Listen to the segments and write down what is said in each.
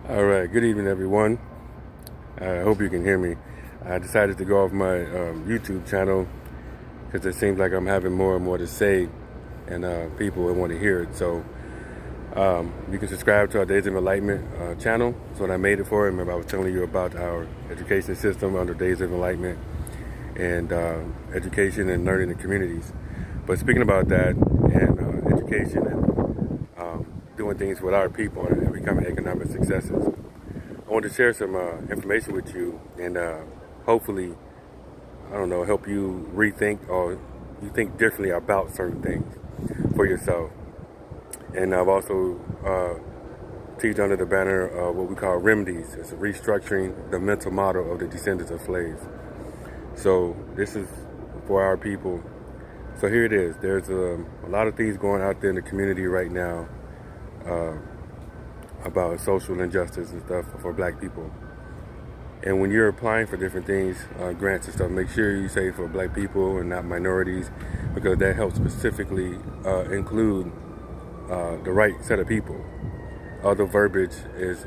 All right, good evening, everyone. I hope you can hear me. I decided to go off my YouTube channel because it seems like I'm having more and more to say, and people will want to hear it. So you can subscribe to our Days of Enlightenment channel. That's what I made it for. Remember, I was telling you about our education system under Days of Enlightenment and education and learning in communities. But speaking about that and education and doing things with our people and becoming economic successes, I want to share some information with you and hopefully, I don't know, help you rethink or you think differently about certain things for yourself. And I've also teach under the banner of what we call remedies. It's restructuring the mental model of the descendants of slaves. So this is for our people. So here it is. There's a lot of things going out there in the community right now about social injustice and stuff for black people. And when you're applying for different things, grants and stuff, make sure you say for black people and not minorities, because that helps specifically include the right set of people. Other verbiage is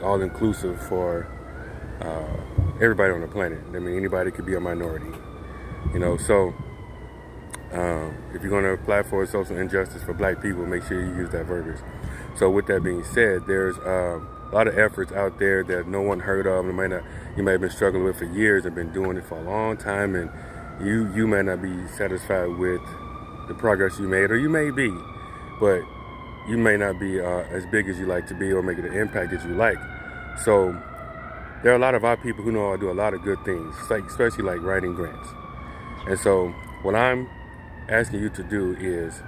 all inclusive for everybody on the planet. I mean, anybody could be a minority, so if you're going to apply for social injustice for black people, make sure you use that verbiage. So with that being said, there's a lot of efforts out there that no one heard of. You may have been struggling with for years and been doing it for a long time, and you may not be satisfied with the progress you made, or you may be, but you may not be as big as you like to be or make the impact that you like. So there are a lot of our people who know how to do a lot of good things, especially like writing grants. And so what I'm asking you to do is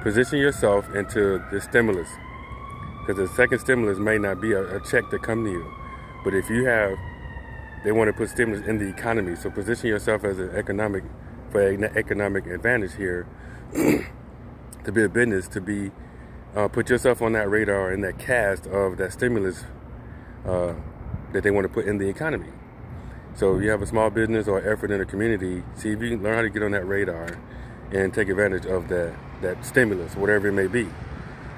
position yourself into the stimulus, because the second stimulus may not be a check to come to you, but if you have, they want to put stimulus in the economy. So position yourself as an economic advantage here to be a business, to be put yourself on that radar and that cast of that stimulus that they want to put in the economy. So if you have a small business or effort in the community, see if you can learn how to get on that radar and take advantage of that stimulus, whatever it may be.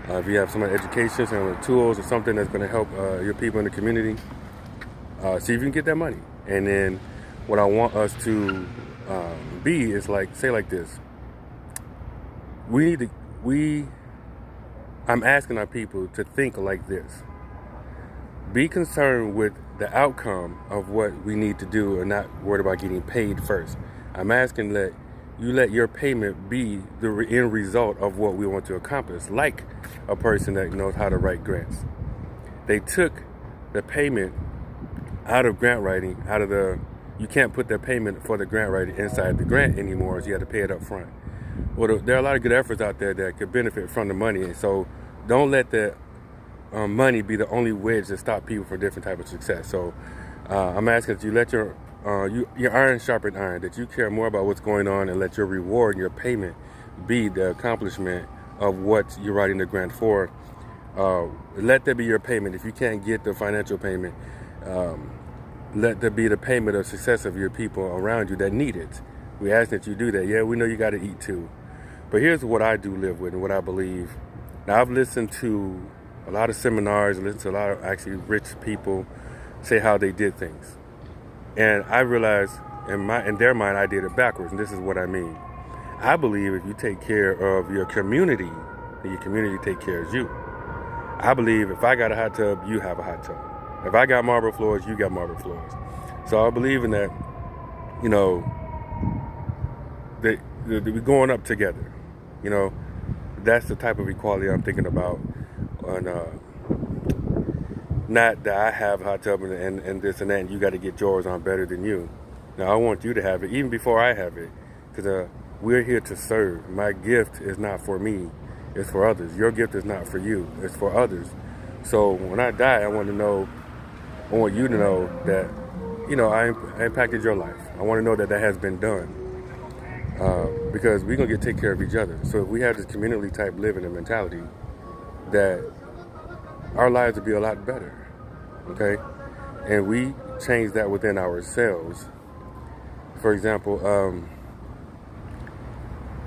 If you have some education, some tools or something that's going to help your people in the community, see if you can get that money. And then what I want us to be is say like this. I'm asking our people to think like this. Be concerned with the outcome of what we need to do and not worried about getting paid first. I'm asking that you let your payment be the end result of what we want to accomplish, like a person that knows how to write grants. They took the payment out of grant writing, you can't put the payment for the grant writing inside the grant anymore, so you have to pay it up front. Well, there are a lot of good efforts out there that could benefit from the money, and so don't let the money be the only wedge that stop people from different type of success. So I'm asking that you let your iron sharpen iron, that you care more about what's going on and let your reward and your payment be the accomplishment of what you're writing the grant for. Let that be your payment. If you can't get the financial payment, let that be the payment of success of your people around you that need it. We ask that you do that. Yeah, we know you got to eat too. But here's what I do live with and what I believe. Now, I've listened to a lot of seminars, listened to a lot of actually rich people say how they did things. And I realized in their mind, I did it backwards. And this is what I mean. I believe if you take care of your community, then your community take care of you. I believe if I got a hot tub, you have a hot tub. If I got marble floors, you got marble floors. So I believe in that, that we're going up together. That's the type of equality I'm thinking about. And not that I have a hot tub and this and that, and you got to get yours on better than you. Now, I want you to have it even before I have it, because we're here to serve. My gift is not for me, it's for others. Your gift is not for you, it's for others. So when I die, I want you to know that, I impacted your life. I want to know that has been done. Because we're going to take care of each other. So if we have this community type living and mentality, that our lives would be a lot better. Okay? And we change that within ourselves. For example,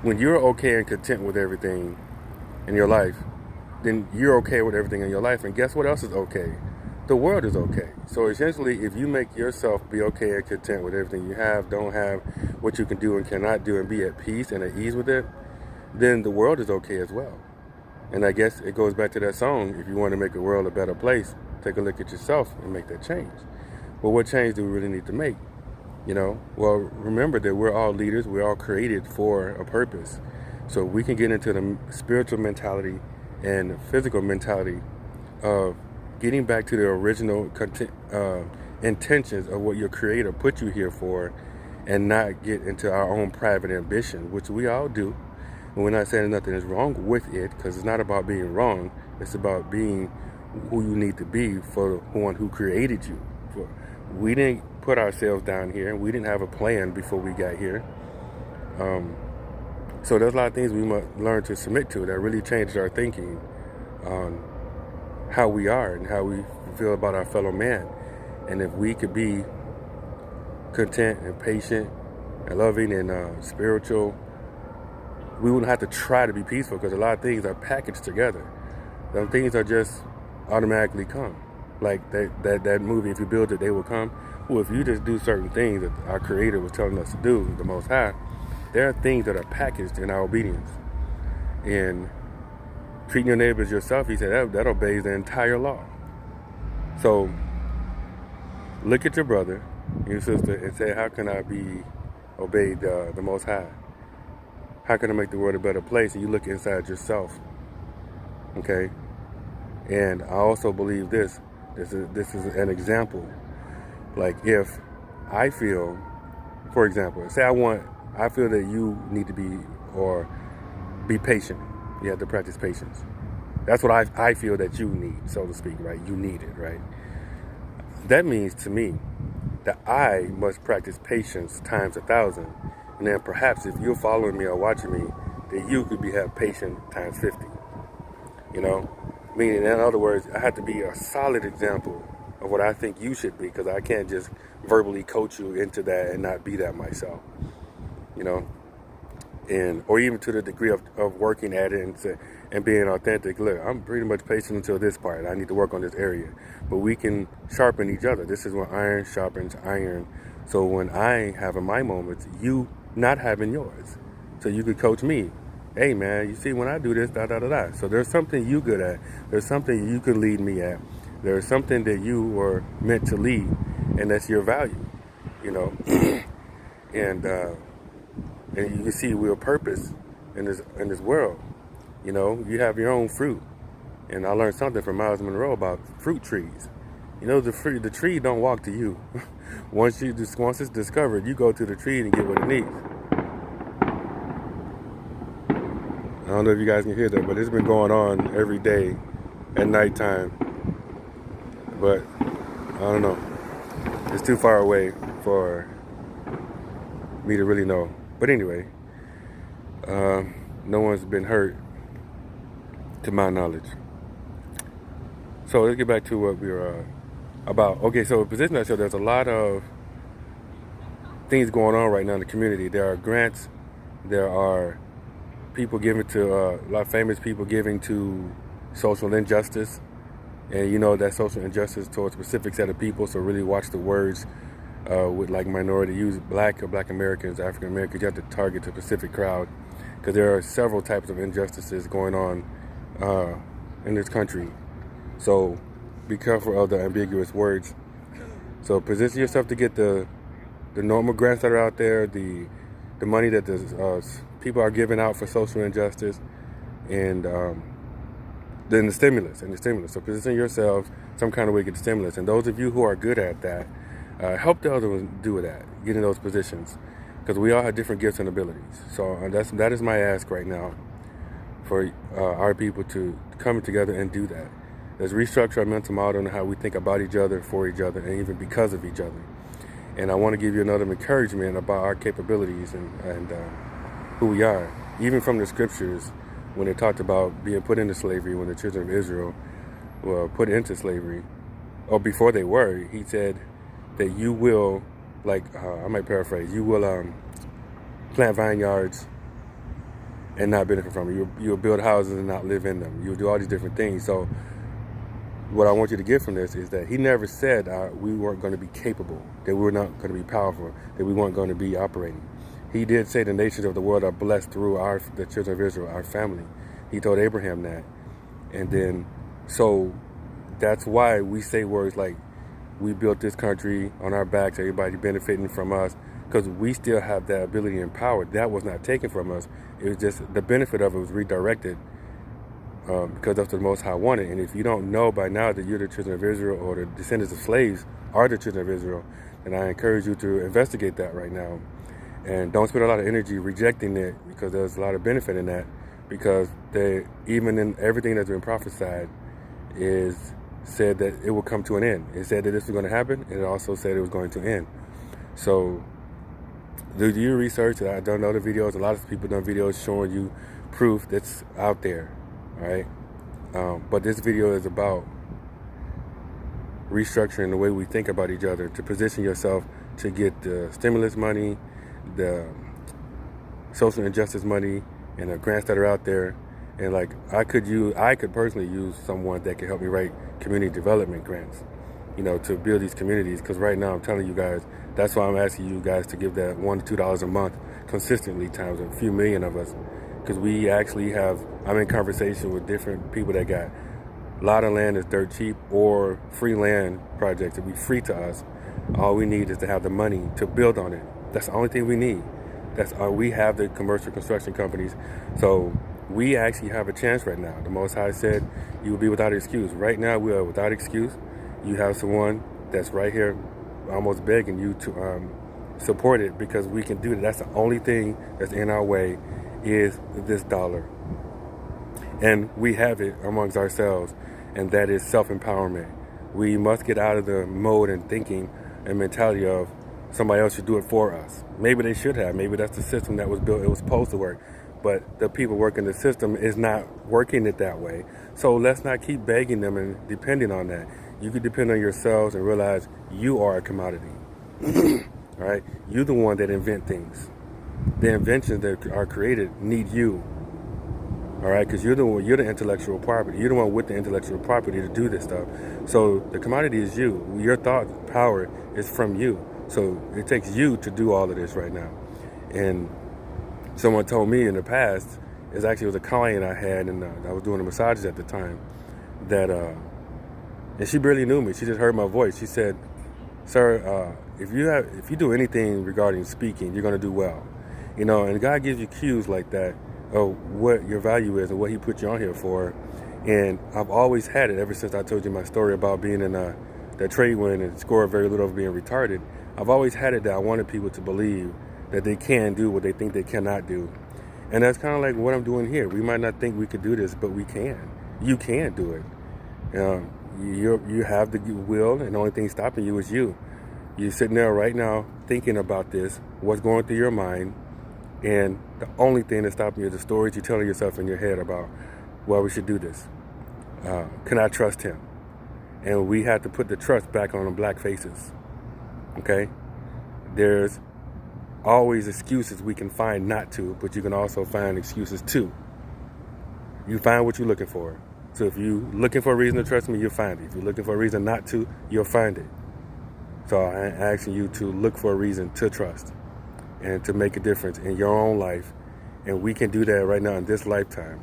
when you're okay and content with everything in your life, then you're okay with everything in your life. And guess what else is okay? the world is okay. So essentially, if you make yourself be okay and content with everything you have, don't have, what you can do and cannot do, and be at peace and at ease with it, then the world is okay as well. And I guess it goes back to that song, if you want to make the world a better place, take a look at yourself and make that change. Well, what change do we really need to make? Well, remember that we're all leaders. We're all created for a purpose. So we can get into the spiritual mentality and physical mentality of getting back to the original intentions of what your creator put you here for, and not get into our own private ambition, which we all do. And we're not saying nothing is wrong with it, because it's not about being wrong. It's about being who you need to be for the one who created you. We didn't put ourselves down here. We didn't have a plan before we got here. So there's a lot of things we must learn to submit to that really changes our thinking on how we are and how we feel about our fellow man. And if we could be content and patient and loving and spiritual, we wouldn't have to try to be peaceful, because a lot of things are packaged together. Some things are just automatically come. Like that movie, if you build it, they will come. Well, if you just do certain things that our Creator was telling us to do, the Most High, there are things that are packaged in our obedience. And treating your neighbor as yourself, he said, that obeys the entire law. So look at your brother, your sister, and say, how can I be obeyed the Most High? How can I make the world a better place? And you look inside yourself. Okay? And I also believe this is an example. Like, if I feel, for example, say I feel that you need to be patient. You have to practice patience. That's what I feel that you need, so to speak, right? You need it, right? That means to me that I must practice patience times 1,000. And then perhaps if you're following me or watching me, that you could have patience times 50. Meaning, in other words, I have to be a solid example of what I think you should be, because I can't just verbally coach you into that and not be that myself. And or even to the degree of working at it and being authentic. Look, I'm pretty much patient until this part. I need to work on this area. But we can sharpen each other. This is when iron sharpens iron. So when I have in my moments, you not having yours. So you could coach me. Hey man, you see when I do this, da da da da. So there's something you good at. There's something you could lead me at. There's something that you were meant to lead, and that's your value. And you can see real purpose in this world. You have your own fruit. And I learned something from Miles Monroe about fruit trees. The tree don't walk to you. Once it's discovered, you go to the tree and get what it needs. I don't know if you guys can hear that, but it's been going on every day at nighttime. But I don't know. It's too far away for me to really know. But anyway, no one's been hurt to my knowledge. So let's get back to what we were about. Okay, so position ourselves, there's a lot of things going on right now in the community. There are grants, there are people giving to, a lot of famous people giving to social injustice. And that social injustice towards a specific set of people, so really watch the words with like minority, use black Americans, African Americans. You have to target the specific crowd, because there are several types of injustices going on in this country. So be careful of the ambiguous words. So position yourself to get the normal grants that are out there, the money that the people are giving out for social injustice, and then the stimulus. So position yourselves some kind of way to get the stimulus. And those of you who are good at that, help the other ones do that, get in those positions, because we all have different gifts and abilities. So that is my ask right now for our people to come together and do that. Let's restructure our mental model and how we think about each other, for each other, and even because of each other. And I want to give you another encouragement about our capabilities and who we are, even from the scriptures. When they talked about being put into slavery, when the children of Israel were put into slavery, or before they were, he said that you will, I might paraphrase, you will plant vineyards and not benefit from it. You'll build houses and not live in them. You'll do all these different things. So what I want you to get from this is that he never said we weren't going to be capable, that we were not going to be powerful, that we weren't going to be operating. He did say the nations of the world are blessed through the children of Israel, our family. He told Abraham that. And then, so that's why we say words like, we built this country on our backs, everybody benefiting from us, because we still have that ability and power. That was not taken from us. It was just the benefit of it was redirected because that's what the Most High wanted. And if you don't know by now that you're the children of Israel, or the descendants of slaves are the children of Israel, then I encourage you to investigate that right now. And don't spend a lot of energy rejecting it, because there's a lot of benefit in that, because even in everything that's been prophesied is said that it will come to an end. It said that this was going to happen, and it also said it was going to end. So do your research. I don't know the videos. A lot of people done videos showing you proof that's out there, all right? But this video is about restructuring the way we think about each other to position yourself to get the stimulus money, the social injustice money, and the grants that are out there. And like I could personally use someone that could help me write community development grants, to build these communities. Because right now I'm telling you guys, that's why I'm asking you guys to give that $1 to $2 a month consistently times a few million of us. Because we actually I'm in conversation with different people that got a lot of land that's dirt cheap, or free land projects that be free to us. All we need is to have the money to build on it. That's the only thing we need. We have the commercial construction companies. So we actually have a chance right now. The Most High said you will be without excuse. Right now we are without excuse. You have someone that's right here almost begging you to support it, because we can do that. That's the only thing that's in our way is this dollar. And we have it amongst ourselves, and that is self-empowerment. We must get out of the mode and thinking and mentality of somebody else should do it for us. Maybe they should have. Maybe that's the system that was built. It was supposed to work. But the people working the system is not working it that way. So let's not keep begging them and depending on that. You can depend on yourselves and realize you are a commodity. All right? You're the one that invent things. The inventions that are created need you. All right? Because you're the intellectual property. You're the one with the intellectual property to do this stuff. So the commodity is you. Your thought power is from you. So it takes you to do all of this right now. And someone told me in the past, it was a client I had, and I was doing the massages at the time, that, and she barely knew me. She just heard my voice. She said, "Sir, if you do anything regarding speaking, you're going to do well." And God gives you cues like that of what your value is and what He put you on here for. And I've always had it ever since I told you my story about being in that trade win and scored very little of being retarded. I've always had it that I wanted people to believe that they can do what they think they cannot do. And that's kind of like what I'm doing here. We might not think we could do this, but we can. You can do it. You have the will, and the only thing stopping you is you. You're sitting there right now thinking about this, what's going through your mind, and the only thing that's stopping you is the stories you're telling yourself in your head about, well, we should do this. Can I trust him? And we have to put the trust back on the black faces. Okay? There's always excuses we can find not to, but you can also find excuses to. You find what you're looking for. So if you're looking for a reason to trust me, you'll find it. If you're looking for a reason not to, you'll find it. So I'm asking you to look for a reason to trust and to make a difference in your own life. And we can do that right now in this lifetime.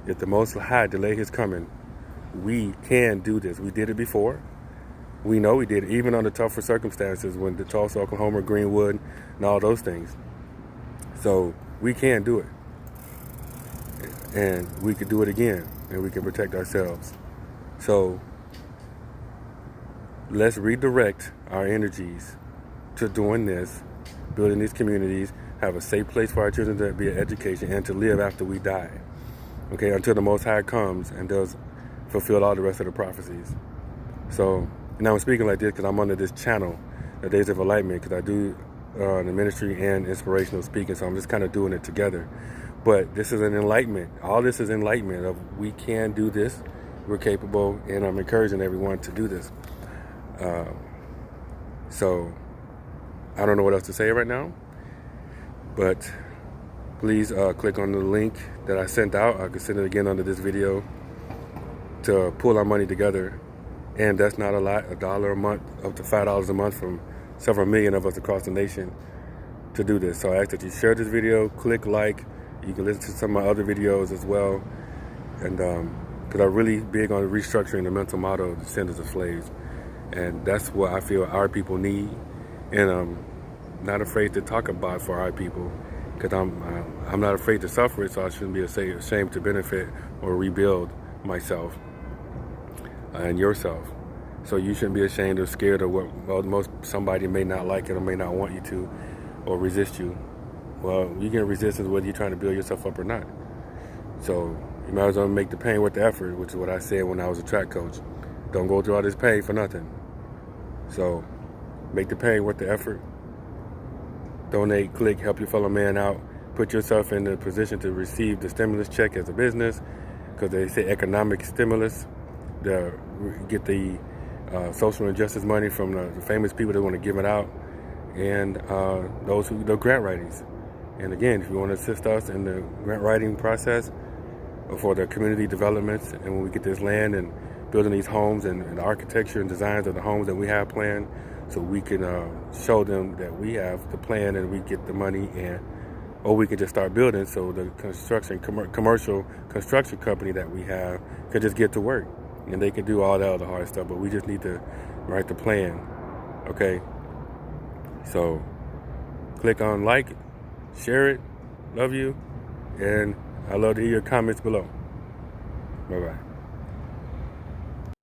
If the Most High delay His coming, we can do this. We did it before. We know we did it, even under tougher circumstances, when the Tulsa, Oklahoma, Greenwood, and all those things. So we can do it. And we could do it again, and we can protect ourselves. So let's redirect our energies to doing this, building these communities, have a safe place for our children to be an education, and to live after we die. Okay, until the Most High comes and does fulfill all the rest of the prophecies. So now I'm speaking like this because I'm under this channel, the Days of Enlightenment, because I do the ministry and inspirational speaking, so I'm just kind of doing it together. But this is an enlightenment. All this is enlightenment of we can do this, we're capable, and I'm encouraging everyone to do this. So I don't know what else to say right now, but please click on the link that I sent out. I can send it again under this video to pull our money together And that's not a lot, $1 a month, up to $5 a month from several million of us across the nation to do this. So I ask that you share this video, click like. You can listen to some of my other videos as well. And because I'm really big on restructuring the mental model of descendants of slaves. And that's what I feel our people need. And I'm not afraid to talk about for our people, because I'm not afraid to suffer it, so I shouldn't be ashamed to benefit or rebuild myself and yourself. So you shouldn't be ashamed or scared of what somebody may not like it or may not want you to, or resist you. Well, you get resistance whether you're trying to build yourself up or not. So you might as well make the pain worth the effort, which is what I said when I was a track coach. Don't go through all this pain for nothing. So make the pain worth the effort. Donate, click, help your fellow man out. Put yourself in the position to receive the stimulus check as a business, because they say economic stimulus. Get the social injustice money from the famous people that want to give it out, and those who do grant writings. And again, if you want to assist us in the grant writing process for the community developments, and when we get this land and building these homes and the architecture and designs of the homes that we have planned, so we can show them that we have the plan and we get the money, or we can just start building, so the commercial construction company that we have could just get to work, and they can do all that other hard stuff, but we just need to write the plan. Okay, so click on like, share it, love you, and I love to hear your comments below. Bye-bye.